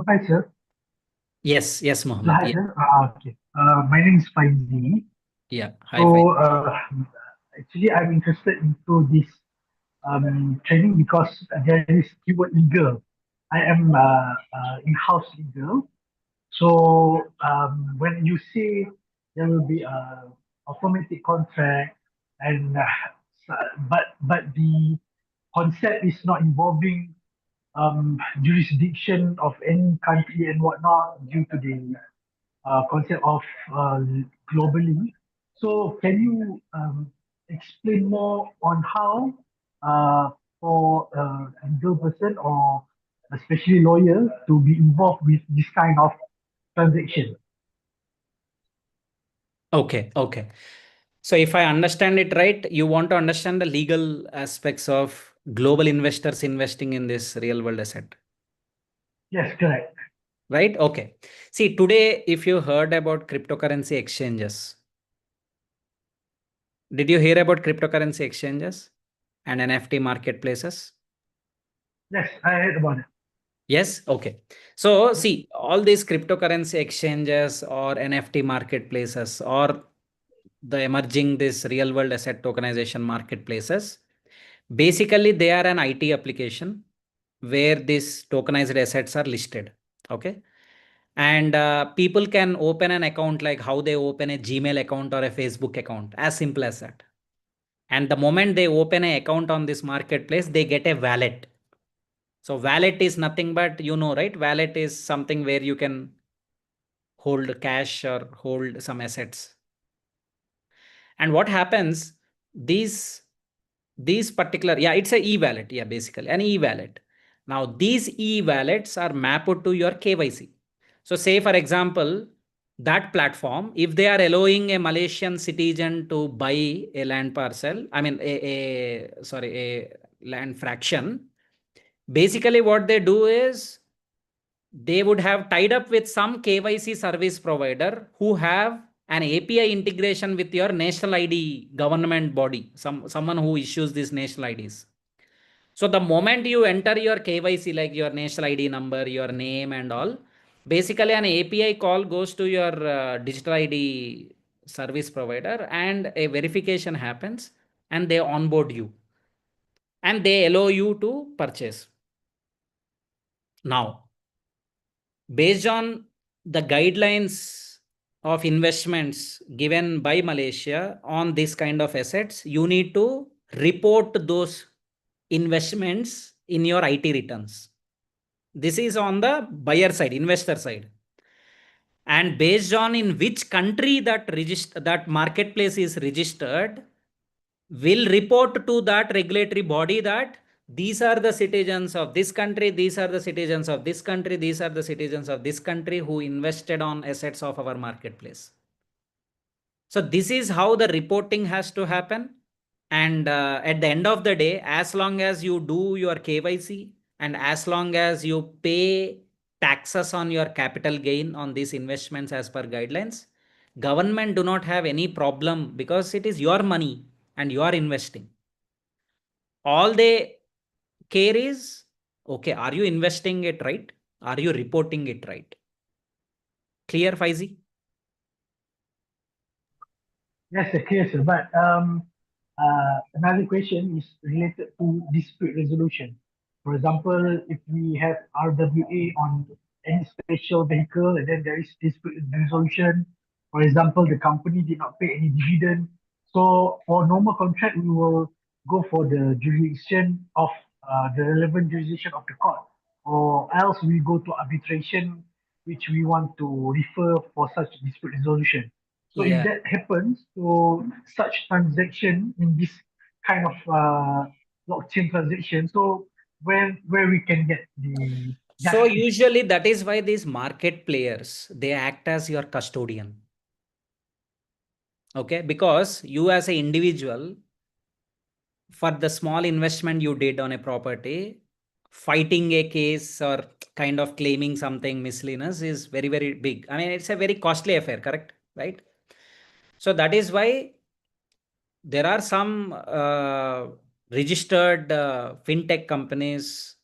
C: Hi, sir.
B: Yes, yes,
C: So,
B: Mohammed.
C: hi,
B: Yeah,
C: sir. Okay. My name is Faizi.
B: yeah. Hi, fine.
C: So, actually, I'm interested into this training because there is keyword legal. I am in-house legal. So, when you say there will be a automatic contract, and but the concept is not involving jurisdiction of any country and whatnot due to the concept of globally. So can you explain more on how for a legal person or especially lawyer to be involved with this kind of transaction?
B: Okay, okay. So if I understand it right, you want to understand the legal aspects of global investors investing in this real world asset,
C: Yes, correct.
B: right? Okay. See, today, if you heard about cryptocurrency exchanges, did you hear about cryptocurrency exchanges and NFT marketplaces?
C: Yes, I heard about it.
B: Yes. Okay. So
C: Yes.
B: see, all these cryptocurrency exchanges or NFT marketplaces or the emerging this real world asset tokenization marketplaces, basically they are an IT application where these tokenized assets are listed. Okay. And people can open an account like how they open a Gmail account or a Facebook account, as simple as that. And the moment they open an account on this marketplace, they get a wallet. So wallet is nothing but, right? Wallet is something where you can hold cash or hold some assets. And what happens, these particular, yeah, it's a e-wallet, yeah, basically an e-wallet. Now these e-wallets are mapped to your KYC. So say for example, that platform, if they are allowing a Malaysian citizen to buy a land parcel, I mean a land fraction, basically what they do is they would have tied up with some KYC service provider who have an API integration with your national ID government body, someone who issues these national IDs. So the moment you enter your KYC, like your national ID number, your name and all, basically an API call goes to your digital ID service provider and a verification happens and they onboard you and they allow you to purchase. Now, based on the guidelines of investments given by Malaysia on this kind of assets, you need to report those investments in your IT returns. This is on the buyer side, investor side. And based on in which country that marketplace is registered, will report to that regulatory body that these are the citizens of this country, these are the citizens of this country, these are the citizens of this country who invested on assets of our marketplace. So this is how the reporting has to happen. And at the end of the day, as long as you do your KYC and as long as you pay taxes on your capital gain on these investments as per guidelines, government do not have any problem because it is your money and you are investing. All they care is, okay, are you investing it right? Are you reporting it right? Clear, Faizi?
C: Yes, sir, clear, sir. But another question is related to dispute resolution. For example, if we have RWA on any special vehicle and then there is dispute resolution, for example, the company did not pay any dividend. So for normal contract, we will go for the jurisdiction of the relevant jurisdiction of the court, or else we go to arbitration, which we want to refer for such dispute resolution. So if
B: Yeah.
C: that happens, so such transaction in this kind of blockchain transaction, so where we can get the
B: So
C: justice?
B: usually that is why these market players, they act as your custodian. Okay, because you as an individual, for the small investment you did on a property, fighting a case or kind of claiming something miscellaneous is very, very big. I mean, it's a very costly affair, correct? Right? So that is why there are some registered fintech companies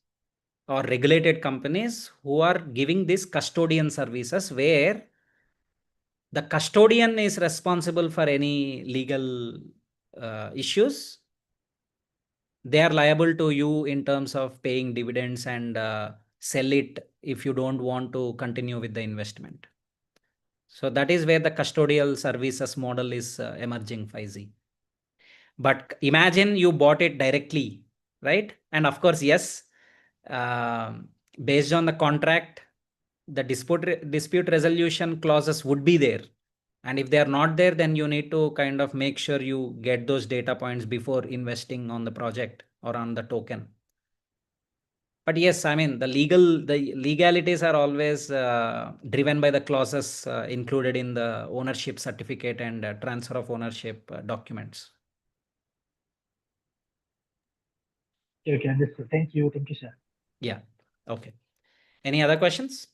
B: or regulated companies who are giving these custodian services where the custodian is responsible for any legal issues. They are liable to you in terms of paying dividends and sell it if you don't want to continue with the investment. So that is where the custodial services model is emerging, 5G. But imagine you bought it directly, right? And of course, yes, based on the contract, the dispute resolution clauses would be there. And if they are not there, then you need to kind of make sure you get those data points before investing on the project or on the token. But yes, I mean, the legalities are always driven by the clauses included in the ownership certificate and transfer of ownership documents.
C: Okay, understood. Thank you, sir.
B: Yeah. Okay. Any other questions?